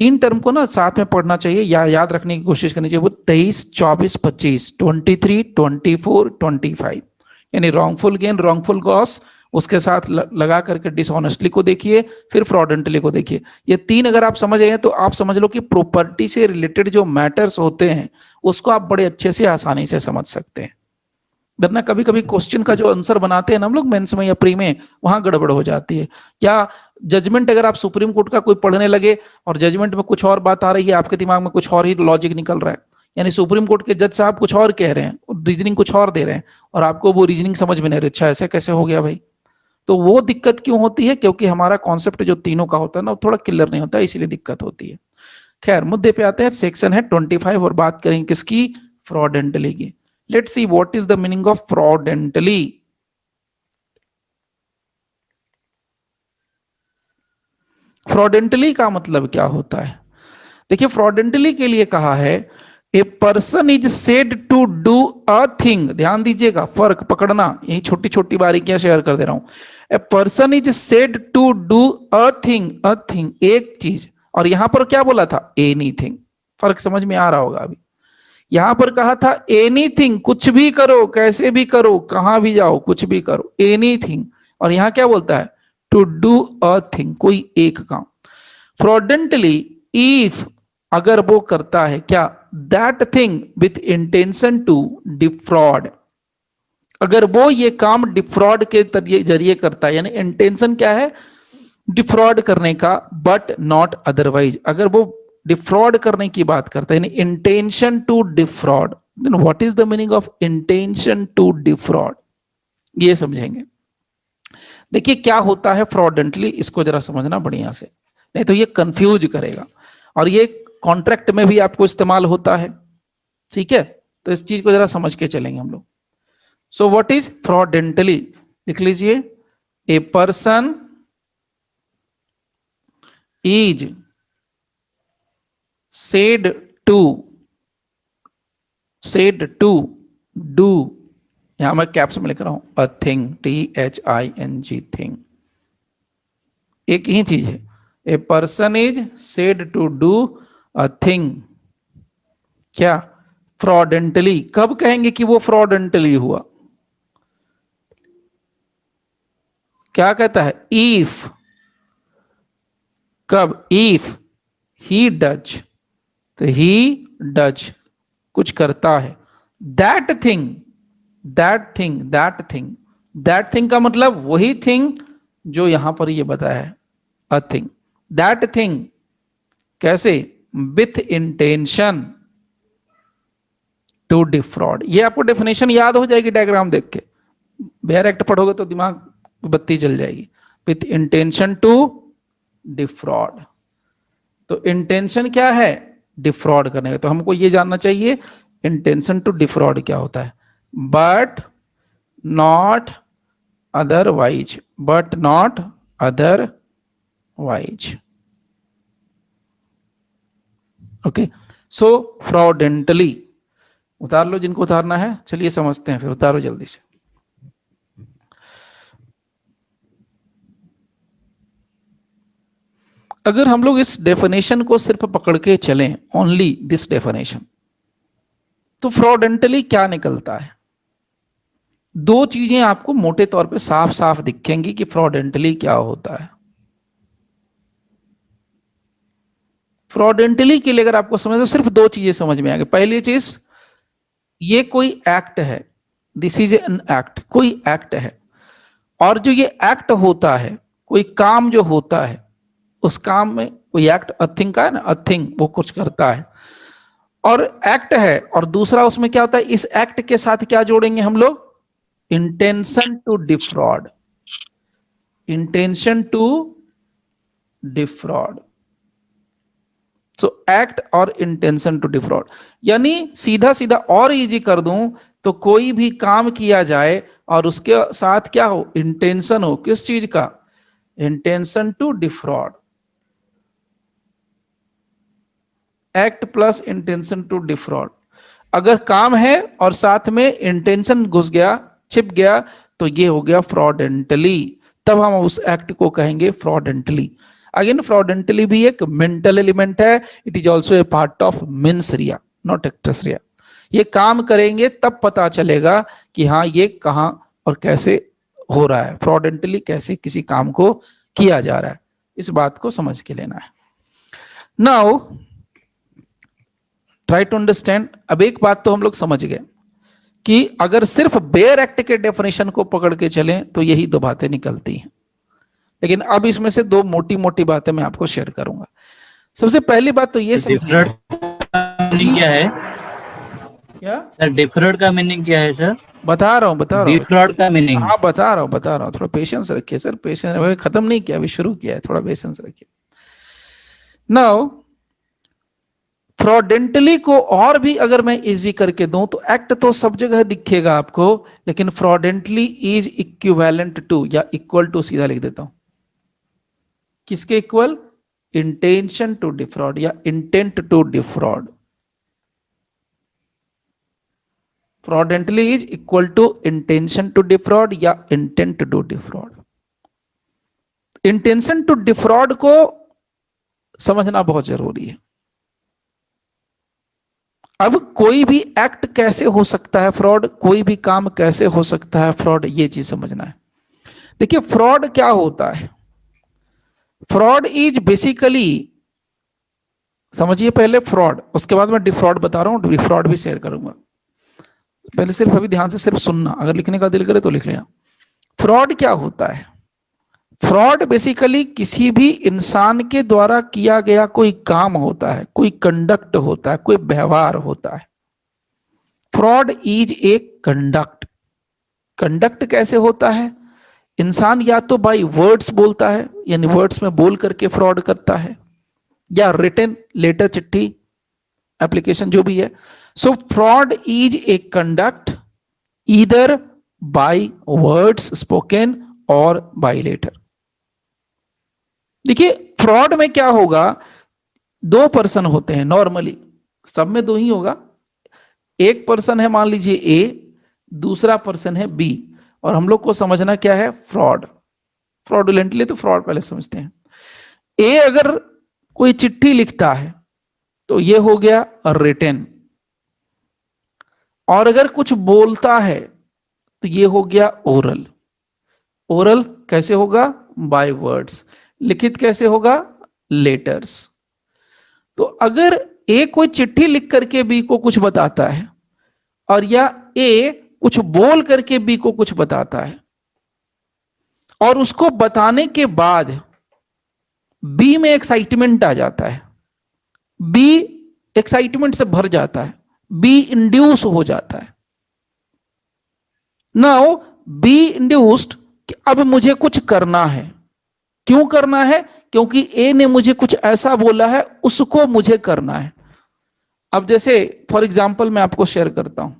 तीन टर्म को ना साथ में पढ़ना चाहिए या याद रखने की कोशिश करनी चाहिए। वो 23, 24, 25, 23, 24, 25, यानी रॉन्गफुल गेन, रॉन्गफुल लॉस, उसके साथ लगा करके डिसऑनेस्टली को देखिए, फिर फ्रॉडेंटली को देखिए। ये तीन अगर आप समझ गए तो आप समझ लो कि प्रॉपर्टी से रिलेटेड जो मैटर्स होते हैं उसको आप बड़े अच्छे से आसानी से समझ सकते हैं। वरना कभी कभी क्वेश्चन का जो आंसर बनाते हैं ना हम लोग मेंस में या प्री में, वहां गड़बड़ हो जाती है। या जजमेंट अगर आप सुप्रीम कोर्ट का कोई पढ़ने लगे और जजमेंट में कुछ और बात आ रही है, आपके दिमाग में कुछ और ही लॉजिक निकल रहा है, यानी सुप्रीम कोर्ट के जज साहब कुछ और कह रहे हैं और रीजनिंग कुछ और दे रहे हैं और आपको वो रीजनिंग समझ में नहीं रही, अच्छा ऐसे कैसे हो गया भाई। तो वो दिक्कत क्यों होती है? क्योंकि हमारा कॉन्सेप्ट जो तीनों का होता है ना वो थोड़ा क्लियर नहीं होता है, इसीलिए दिक्कत होती है। खैर मुद्दे पे आते हैं। सेक्शन है 25 और बात करेंगे किसकी? फ्रॉडेंटली की। Let's see what is the meaning of fraudulently. Fraudulently का मतलब क्या होता है? देखिए फ्रॉडेंटली के लिए कहा है a person is said to do a thing. ध्यान दीजिएगा, फर्क पकड़ना, यही छोटी छोटी बारीकियां शेयर कर दे रहा हूं। A person is said to do a thing, एक चीज, और यहां पर क्या बोला था? एनीथिंग। फर्क समझ में आ रहा होगा अभी। यहां पर कहा था एनीथिंग, कुछ भी करो, कैसे भी करो, कहां भी जाओ, कुछ भी करो, एनीथिंग। और यहां क्या बोलता है? टू डू अ थिंग, कोई एक काम। फ्रॉडेंटली, इफ, अगर वो करता है क्या? That thing with intention to defraud. अगर वो ये काम डिफ्रॉड के जरिए करता है, यानी इंटेंशन क्या है? डिफ्रॉड करने का, बट नॉट अदरवाइज। अगर वो डिफ्रॉड करने की बात करता है, यानी intention to defraud, then what is the meaning of intention to defraud, ये समझेंगे। देखिए क्या होता है फ्रॉडेंटली, इसको जरा समझना बढ़िया से, नहीं तो ये कंफ्यूज करेगा। और ये कॉन्ट्रैक्ट में भी आपको इस्तेमाल होता है, ठीक है? तो इस चीज को जरा समझ के चलेंगे हम लोग। So what is fraudulently? लिख लीजिए, a person is said to do, यहां मैं कैप्स में लिख रहा हूं, अ थिंग, THING, थिंग, एक ही चीज है। A person is said to do a thing, क्या? फ्रॉडेंटली। कब कहेंगे कि वो फ्रॉडेंटली हुआ? क्या कहता है? इफ, कब? इफ ही डज, तो ही डज, कुछ करता है, दैट थिंग, दैट थिंग का मतलब वही थिंग जो यहां पर ये बताया है, अ थिंग, दैट थिंग। कैसे? With intention to defraud. ये आपको डेफिनेशन याद हो जाएगी डायग्राम देख के, बेयर एक्ट पढ़ोगे तो दिमाग बत्ती जल जाएगी। विथ इंटेंशन टू डिफ्रॉड, तो इंटेंशन क्या है? डिफ्रॉड करने का। तो हमको ये जानना चाहिए इंटेंशन टू डिफ्रॉड क्या होता है। But not otherwise, but not otherwise. Okay, so fraudulently उतार लो जिनको उतारना है। चलिए समझते हैं, फिर उतारो जल्दी से। अगर हम लोग इस डेफिनेशन को सिर्फ पकड़ के चलें, ओनली दिस डेफिनेशन, तो फ्रॉडेंटली क्या निकलता है? दो चीजें आपको मोटे तौर पे साफ साफ दिखेंगी कि फ्रॉडेंटली क्या होता है। फ्रॉडेंटली के लिए अगर आपको समझ, तो सिर्फ दो चीजें समझ में आएंगी। पहली चीज, ये कोई एक्ट है, दिस इज एन एक्ट, कोई एक्ट है, और जो ये एक्ट होता है, कोई काम जो होता है, उस काम में कोई एक्ट, अर्थिंग का है ना, अर्थिंग, वो कुछ करता है और एक्ट है। और दूसरा उसमें क्या होता है, इस एक्ट के साथ क्या जोड़ेंगे हम लोग? Intention to defraud, intention to defraud. So act और इंटेंशन टू डिफ्रॉड, यानी सीधा सीधा और इजी कर दूं तो कोई भी काम किया जाए और उसके साथ क्या हो? इंटेंशन हो। किस चीज का? Intention to defraud. Act plus intention to defraud. अगर काम है और साथ में इंटेंशन घुस गया, छिप गया, तो ये हो गया फ्रॉडेंटली। तब हम उस एक्ट को कहेंगे फ्रॉडेंटली। अगेन फ्रॉडेंटली भी एक मेंटल एलिमेंट है, it is also a part of mens rea, not actress Rhea. ये काम करेंगे तब पता चलेगा कि हाँ ये कहाँ और कैसे हो रहा है, फ्रॉडेंटली कैसे किसी काम को किया जा रहा है, इस बात को समझ के लेना है। Now try to understand. अब एक बात तो हम लोग समझ गए कि अगर सिर्फ बेयर एक्ट के डेफिनेशन को पकड़ के चलें तो यही दो बातें निकलती हैं, लेकिन अब इसमें से दो मोटी मोटी बातें मैं आपको शेयर करूंगा। सबसे पहली बात तो ये डिफर्ड मीनिंग क्या है? क्या सर डिफर्ड का मीनिंग क्या है सर? बता रहा हूँ डिफर्ड का मीनिंग। हाँ बता रहा हूँ, थोड़ा पेशेंस रखिए सर, पेशेंस खत्म नहीं किया, अभी शुरू किया है, थोड़ा पेशेंस रखिए। नाउ फ्रॉडेंटली को और भी अगर मैं इजी करके दूं तो एक्ट तो सब जगह दिखेगा आपको, लेकिन फ्रॉडेंटली इज इक्विवेलेंट टू या इक्वल टू, सीधा लिख देता हूं, किसके इक्वल? इंटेंशन टू डिफ्रॉड या intent to defraud. Fraudulently is equal to intention to defraud या intent to defraud. Intention to defraud को समझना बहुत जरूरी है। अब कोई भी एक्ट कैसे हो सकता है फ्रॉड, कोई भी काम कैसे हो सकता है फ्रॉड, ये चीज समझना है। देखिए फ्रॉड क्या होता है, फ्रॉड इज बेसिकली, समझिए पहले फ्रॉड, उसके बाद मैं डिफ्रॉड बता रहा हूं, डिफ्रॉड भी शेयर करूंगा। पहले सिर्फ अभी ध्यान से सिर्फ सुनना, अगर लिखने का दिल करे तो लिख लेना। फ्रॉड क्या होता है? फ्रॉड बेसिकली किसी भी इंसान के द्वारा किया गया कोई काम होता है, कोई कंडक्ट होता है, कोई व्यवहार होता है। Fraud is a conduct. Conduct कैसे होता है? इंसान या तो बाय वर्ड्स बोलता है, यानी वर्ड्स में बोल करके फ्रॉड करता है, या रिटन लेटर, चिट्ठी, एप्लीकेशन, जो भी है। So fraud is a conduct either by words spoken और बाय लेटर। देखिए फ्रॉड में क्या होगा, दो पर्सन होते हैं नॉर्मली, सब में दो ही होगा। एक पर्सन है मान लीजिए ए, दूसरा पर्सन है बी, और हम लोग को समझना क्या है, फ्रॉड। फ्रॉडुलेंटली तो फ्रॉड पहले समझते हैं। ए अगर कोई चिट्ठी लिखता है तो ये हो गया रिटन, और अगर कुछ बोलता है तो ये हो गया ओरल। ओरल कैसे होगा? By words. लिखित कैसे होगा? लेटर्स। तो अगर ए कोई चिट्ठी लिख करके बी को कुछ बताता है, और या ए कुछ बोल करके बी को कुछ बताता है, और उसको बताने के बाद बी में एक्साइटमेंट आ जाता है, बी एक्साइटमेंट से भर जाता है, बी इंड्यूस हो जाता है। नाउ बी इंड्यूस्ड कि अब मुझे कुछ करना है। क्यों करना है? क्योंकि ए ने मुझे कुछ ऐसा बोला है, उसको मुझे करना है। अब जैसे फॉर एग्जांपल मैं आपको शेयर करता हूं,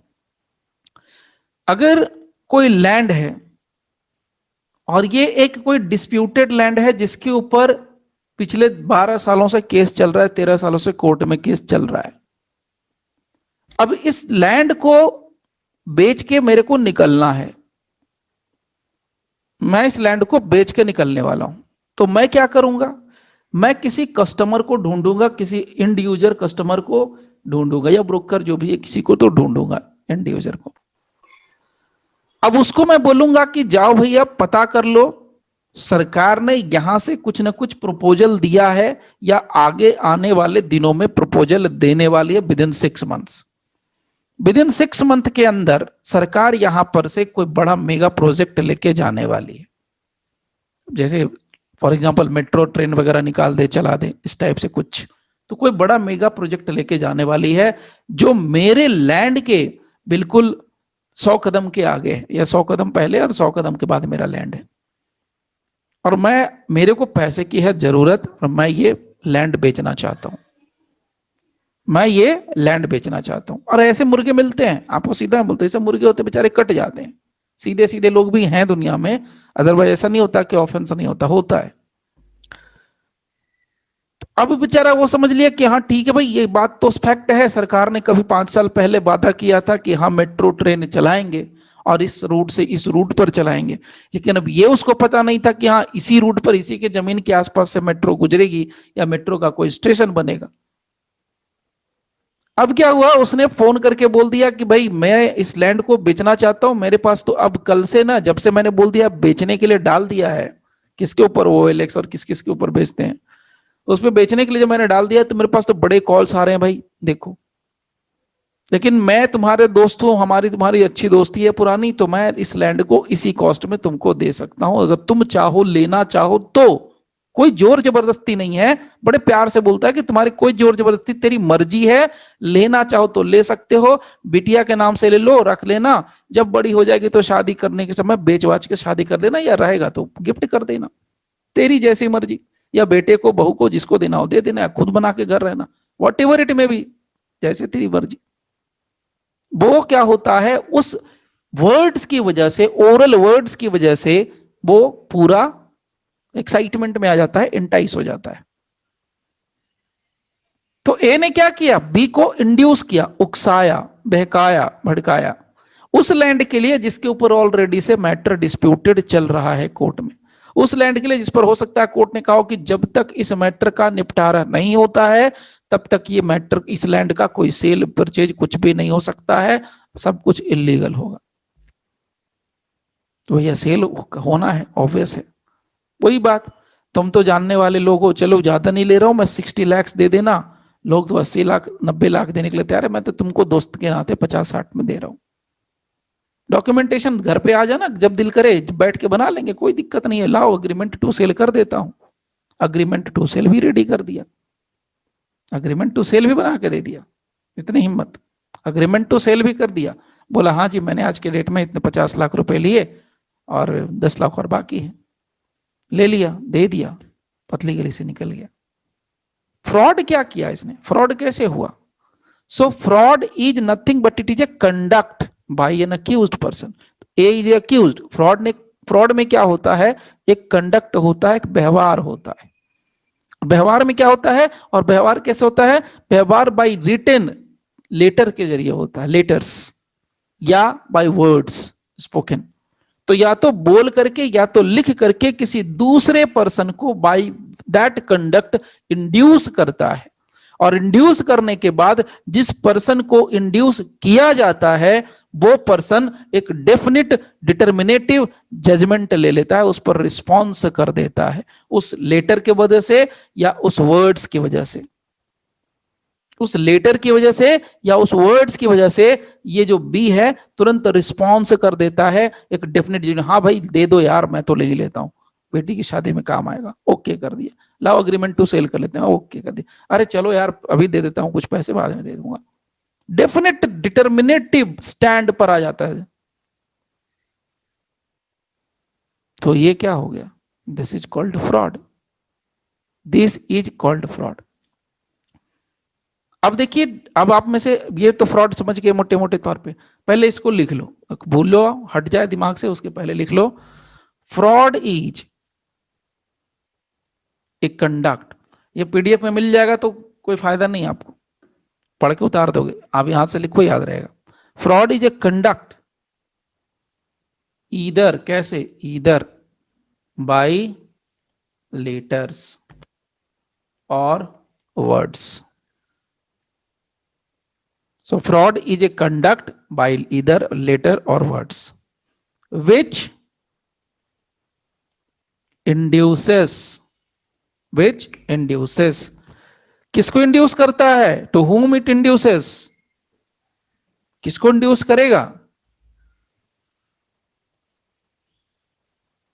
अगर कोई लैंड है और ये एक कोई डिस्प्यूटेड लैंड है जिसके ऊपर पिछले 12 सालों से केस चल रहा है, 13 सालों से कोर्ट में केस चल रहा है। अब इस लैंड को बेच के मेरे को निकलना है, मैं इस लैंड को बेच के निकलने वाला हूं, तो मैं क्या करूंगा? मैं किसी कस्टमर को ढूंढूंगा, किसी इंड यूजर कस्टमर को ढूंढूंगा, या ब्रोकर जो भी है किसी को तो ढूंढूंगा, इंड यूजर को। अब उसको मैं बोलूंगा कि जाओ भैया पता कर लो, सरकार ने यहां से कुछ ना कुछ प्रपोजल दिया है, या आगे आने वाले दिनों में प्रपोजल देने वाली है with in 6 months. With in 6 month के अंदर सरकार यहां पर से कोई बड़ा मेगा प्रोजेक्ट लेके जाने वाली है। जैसे फॉर एग्जांपल मेट्रो ट्रेन वगैरह निकाल दे, चला दे, इस टाइप से कुछ, तो कोई बड़ा मेगा प्रोजेक्ट लेके जाने वाली है, जो मेरे लैंड के बिल्कुल 100 कदम के आगे, या 100 कदम पहले और 100 कदम के बाद मेरा लैंड है, और मेरे को पैसे की है जरूरत, और मैं ये लैंड बेचना चाहता हूं, मैं ये लैंड बेचना चाहता हूं। और ऐसे मुर्गे मिलते हैं, आपको सीधा बोलते हैं, ऐसे मुर्गे होते बेचारे कट जाते हैं, सीधे सीधे लोग भी हैं दुनिया में, अदरवाइज ऐसा नहीं होता कि ऑफेंस नहीं होता, होता है। तो अब बेचारा वो समझ लिया कि हाँ ठीक है भाई, ये बात तो फैक्ट है, सरकार ने कभी 5 साल पहले वादा किया था कि हाँ मेट्रो ट्रेन चलाएंगे, और इस रूट से इस रूट पर चलाएंगे। लेकिन अब ये उसको पता नहीं था कि हाँ इसी रूट पर इसी के जमीन के आसपास से मेट्रो गुजरेगी या मेट्रो का कोई स्टेशन बनेगा। अब क्या हुआ, उसने फोन करके बोल दिया कि भाई मैं इस लैंड को बेचना चाहता हूं, मेरे पास तो अब कल से ना, जब से मैंने बोल दिया बेचने के लिए डाल दिया है, किसके ऊपर, वो एलेक्स और किस किस के ऊपर बेचते हैं, उसमें बेचने के लिए जब मैंने डाल दिया तो मेरे पास तो बड़े कॉल्स आ रहे हैं भाई देखो। लेकिन मैं तुम्हारे दोस्त हूं, हमारी तुम्हारी अच्छी दोस्ती है पुरानी, तो मैं इस लैंड को इसी कॉस्ट में तुमको दे सकता हूं, अगर तुम चाहो लेना चाहो तो। कोई जोर जबरदस्ती नहीं है, बड़े प्यार से बोलता है कि तुम्हारी कोई जोर जबरदस्ती, तेरी मर्जी है, लेना चाहो तो ले सकते हो, बिटिया के नाम से ले लो, रख लेना, जब बड़ी हो जाएगी तो शादी करने के समय बेच बाच के शादी कर देना, या रहेगा तो गिफ्ट कर देना, तेरी जैसी मर्जी, या बेटे को बहू को जिसको देना हो दे देना, खुद बना के घर रहना, वॉट एवर इट में भी, जैसे तेरी मर्जी। वो क्या होता है, उस वर्ड्स की वजह से, ओरल वर्ड्स की वजह से वो पूरा एक्साइटमेंट में आ जाता है, इंटाइस हो जाता है। तो ए ने क्या किया, बी को इंड्यूस किया, उकसाया, बहकाया, भड़काया, उस लैंड के लिए जिसके ऊपर ऑलरेडी से मैटर डिस्प्यूटेड चल रहा है कोर्ट में, उस लैंड के लिए जिस पर हो सकता है कोर्ट ने कहा कि जब तक इस मैटर का निपटारा नहीं होता है तब तक ये मैटर, इस लैंड का कोई सेल परचेज कुछ भी नहीं हो सकता है, सब कुछ इलीगल होगा। तो भैया सेल होना है, ऑब्वियस है। वही बात, तुम तो जानने वाले लोग हो, चलो ज्यादा नहीं ले रहा हूं मैं, 60 लाख दे देना, लोग तो 80 लाख 90 लाख देने के लिए तैयार है, मैं तो तुमको दोस्त के नाते 50-60 में दे रहा हूं। डॉक्यूमेंटेशन घर पे आ जाना, जब दिल करे बैठ के बना लेंगे, कोई दिक्कत नहीं है, लाओ अग्रीमेंट टू सेल कर देता हूं। अग्रीमेंट टू सेल भी रेडी कर दिया, अग्रीमेंट टू सेल भी बना के दे दिया, इतनी हिम्मत, अग्रीमेंट टू सेल भी कर दिया। बोला हाँ जी मैंने आज के डेट में इतने 50 लाख रुपए लिए और 10 लाख और बाकी है, ले लिया, दे दिया, पतली गली से निकल गया। फ्रॉड क्या किया इसने, फ्रॉड कैसे हुआ? So fraud is nothing but it is a conduct by an accused person. A is a accused, fraud में क्या होता है, एक कंडक्ट होता है, एक व्यवहार होता है। व्यवहार में क्या होता है, और व्यवहार कैसे होता है, व्यवहार बाय रिटन, लेटर के जरिए होता है, लेटर्स, या बाय वर्ड्स स्पोकन। तो या तो बोल करके या तो लिख करके किसी दूसरे पर्सन को बाय दैट कंडक्ट इंड्यूस करता है, और इंड्यूस करने के बाद जिस पर्सन को इंड्यूस किया जाता है वो पर्सन एक डेफिनिट डिटर्मिनेटिव जजमेंट ले लेता है, उस पर रिस्पॉन्स कर देता है, उस लेटर के वजह से या उस वर्ड्स की वजह से, उस लेटर की वजह से या उस वर्ड्स की वजह से ये जो बी है तुरंत रिस्पॉन्स कर देता है एक डेफिनेट, हाँ भाई दे दो यार मैं तो ले ही लेता हूं, बेटी की शादी में काम आएगा, ओके कर दिया, लाओ अग्रीमेंट टू सेल कर लेते हैं, ओके कर दिया, अरे चलो यार अभी दे देता हूं कुछ पैसे बाद में दे दूंगा, डेफिनेट डिटर्मिनेटिव स्टैंड पर आ जाता है। तो ये क्या हो गया, this is called fraud, this is called fraud. अब देखिए, अब आप में से ये तो फ्रॉड समझ गए मोटे मोटे तौर पे, पहले इसको लिख लो, भूल लो, हट जाए दिमाग से, उसके पहले लिख लो, फ्रॉड इज ए कंडक्ट। ये पीडीएफ में मिल जाएगा तो कोई फायदा नहीं आपको, पढ़ के उतार दोगे, आप यहां से लिखो याद रहेगा। Fraud is a conduct either, कैसे, ईदर बाय लेटर्स और words. So fraud is a conduct by either letter or words which induces, किसको इंड्यूस करता है, to whom it induces, किसको इंड्यूस करेगा,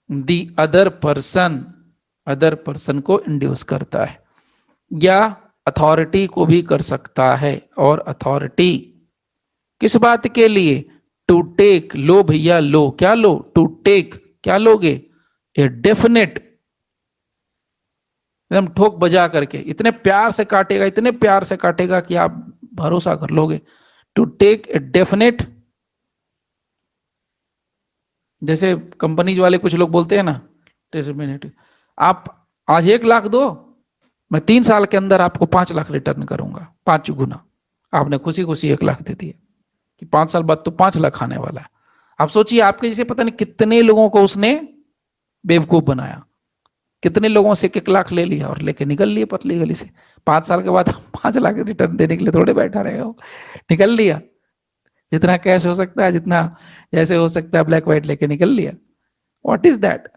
the other person को इंड्यूस करता है, या अथॉरिटी को भी कर सकता है, और अथॉरिटी किस बात के लिए, टू टेक, लो भैया लो, क्या लो, टू टेक, क्या लोगे, ए डेफिनेट, एकदम ठोक बजा करके, इतने प्यार से काटेगा, इतने प्यार से काटेगा कि आप भरोसा कर लोगे, टू टेक ए डेफिनेट। जैसे कंपनीज वाले कुछ लोग बोलते हैं ना, डेफिनेट, आप आज 1 लाख दो, मैं 3 साल के अंदर आपको 5 लाख रिटर्न करूंगा, 5 गुना। आपने खुशी खुशी 1 लाख दे दिया कि 5 साल बाद तो 5 लाख आने वाला है, आप सोचिए, आपके जैसे पता नहीं कितने लोगों को उसने बेवकूफ बनाया, कितने लोगों से 1-1 लाख ले लिया और लेके निकल लिए पतली गली से। 5 साल के बाद 5 लाख रिटर्न देने के लिए थोड़े बैठा रहेगा वो, निकल लिया। जितना कैश हो सकता है, जितना जैसे हो सकता है ब्लैक व्हाइट लेके निकल लिया। What is that?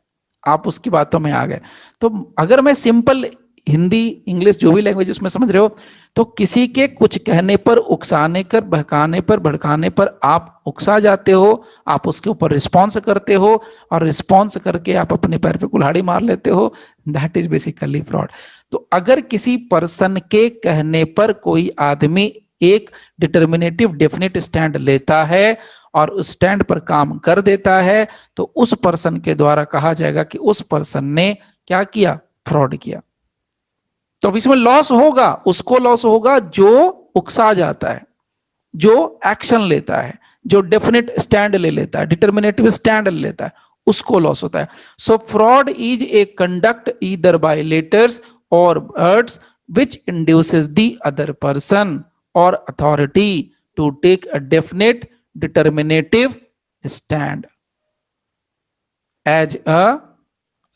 आप उसकी बातों में आ गए। तो अगर मैं सिंपल हिंदी इंग्लिश जो भी लैंग्वेज उसमें समझ रहे हो, तो किसी के कुछ कहने पर, उकसाने कर, बहकाने पर, भड़काने पर आप उकसा जाते हो, आप उसके ऊपर रिस्पॉन्स करते हो, और रिस्पॉन्स करके आप अपने पैर पे कुल्हाड़ी मार लेते हो। That is basically fraud. तो अगर किसी पर्सन के कहने पर कोई आदमी एक डिटर्मिनेटिव डेफिनेट स्टैंड लेता है और उस स्टैंड पर काम कर देता है, तो उस पर्सन के द्वारा कहा जाएगा कि उस पर्सन ने क्या किया? फ्रॉड किया। तो अब इसमें लॉस होगा, उसको लॉस होगा जो उकसा जाता है, जो एक्शन लेता है, जो डेफिनेट स्टैंड ले लेता है, डिटर्मिनेटिव स्टैंड ले लेता है, उसको लॉस होता है। So fraud is a conduct either by letters और words which induces the other person or authority to take a definite determinative stand as a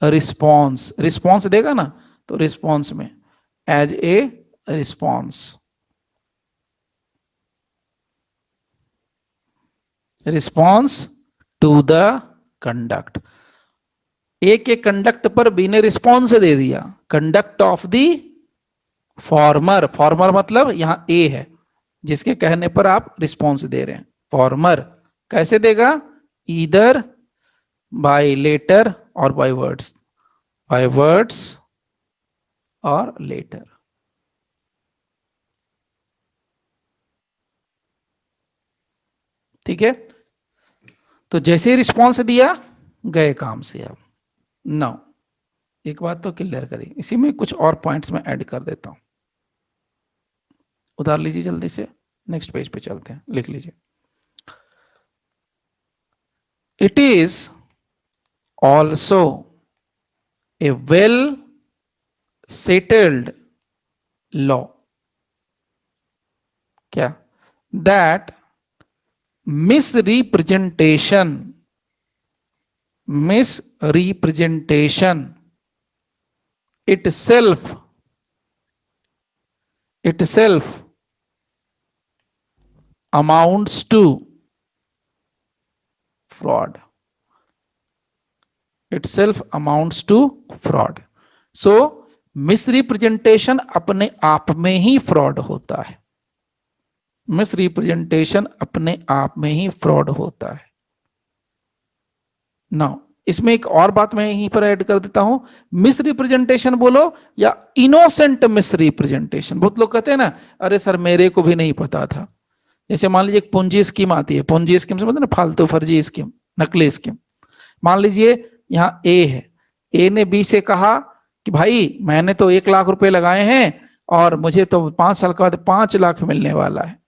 response। Response देगा ना, तो रिस्पॉन्स में as a response, response to the conduct. A के conduct पर B ने response दे दिया, conduct of the former. Former मतलब यहां ए है, जिसके कहने पर आप रिस्पॉन्स दे रहे हैं। फॉर्मर कैसे देगा? ईदर बाय लेटर और बाय वर्ड्स, बाय वर्ड्स और लेटर। ठीक है, तो जैसे ही रिस्पॉन्स दिया, गए काम से। अब नौ एक बात तो क्लियर करी, इसी में कुछ और पॉइंट्स में ऐड कर देता हूं। उतार लीजिए जल्दी से, नेक्स्ट पेज पे चलते हैं, लिख लीजिए। It is also a well settled law, क्या? That misrepresentation itself amounts to fraud, itself amounts to fraud। so misrepresentation अपने आप में ही फ्रॉड होता है, मिसरिप्रेजेंटेशन अपने आप में ही फ्रॉड होता है। नाउ इसमें एक और बात मैं यहीं पर ऐड कर देता हूं, मिसरिप्रेजेंटेशन बोलो या इनोसेंट मिसरिप्रेजेंटेशन। बहुत लोग कहते हैं ना, अरे सर मेरे को भी नहीं पता था। जैसे मान लीजिए एक पूंजी स्कीम आती है, पूंजी स्कीम समझते ना, फालतू फर्जी स्कीम, नकली स्कीम। मान लीजिए यहाँ ए है, ए ने बी से कहा कि भाई मैंने तो 1 लाख रुपए लगाए हैं और मुझे तो 5 साल के बाद 5 लाख मिलने वाला है।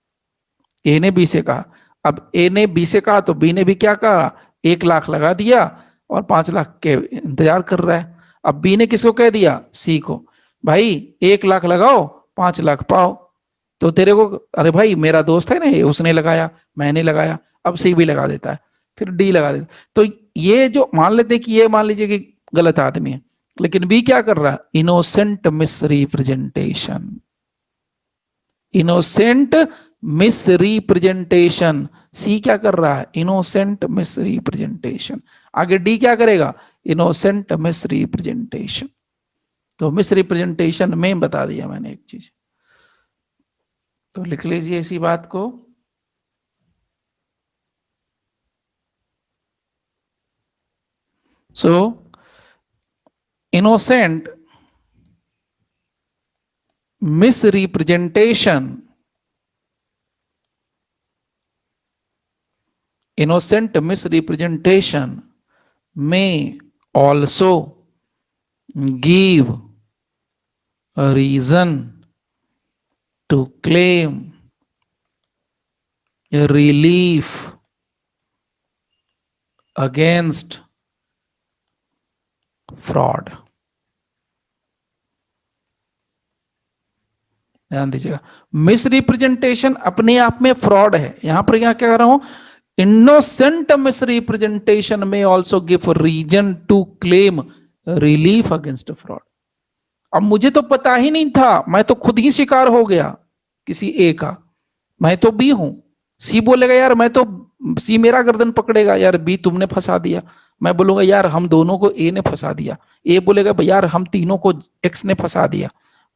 ए ने बी से कहा। अब ए ने बी से कहा तो बी ने भी क्या कहा? 1 लाख लगा दिया और 5 लाख के इंतजार कर रहा है। अब बी ने किसको कह दिया? सी को, भाई 1 लाख लगाओ 5 लाख पाओ। तो तेरे को, अरे भाई मेरा दोस्त है ना, उसने लगाया, मैंने लगाया, अब सी भी लगा देता है, फिर डी लगा देता है। तो ये जो मान लेते हैं कि ये मान लीजिए कि गलत आदमी है, लेकिन बी क्या कर रहा है? Innocent misrepresentation, innocent misrepresentation. C क्या कर रहा है? Innocent misrepresentation. आगे डी क्या करेगा? Innocent misrepresentation. तो मिसरिप्रेजेंटेशन में बता दिया मैंने एक चीज, तो लिख लीजिए इसी बात को। So innocent misrepresentation, innocent misrepresentation may also give a reason to claim a relief against fraud। ध्यान दीजिएगा, मिसरिप्रेजेंटेशन अपने आप में फ्रॉड है। यहां पर क्या कह रहा हूं? innocent misrepresentation may also give reason to claim relief against fraud. अब मुझे तो पता ही नहीं था, मैं तो खुद ही शिकार हो गया किसी ए का, मैं तो बी हूं। सी बोलेगा यार मैं तो, सी मेरा गर्दन पकड़ेगा, यार बी तुमने फंसा दिया। मैं बोलूंगा यार हम दोनों को ए ने फंसा दिया। ए बोलेगा यार हम तीनों को एक्स ने फंसा दिया।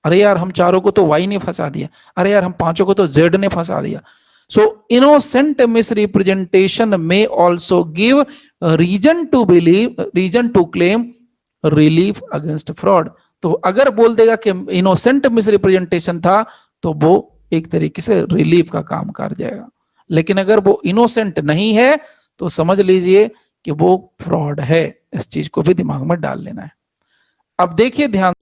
अरे यार हम चारों को तो वाई ने फंसा दिया। अरे यार हम पांचों को तो जेड ने फंसा दिया। सो इनोसेंट मिसरिप्रेजेंटेशन में also give reason to believe, reason to claim relief against fraud. तो अगर बोल देगा कि इनोसेंट मिसरिप्रेजेंटेशन था तो वो एक तरीके से रिलीफ का काम कर जाएगा। लेकिन अगर वो इनोसेंट नहीं है तो समझ लीजिए कि वो फ्रॉड है। इस चीज को भी दिमाग में डाल लेना है। अब देखिए ध्यान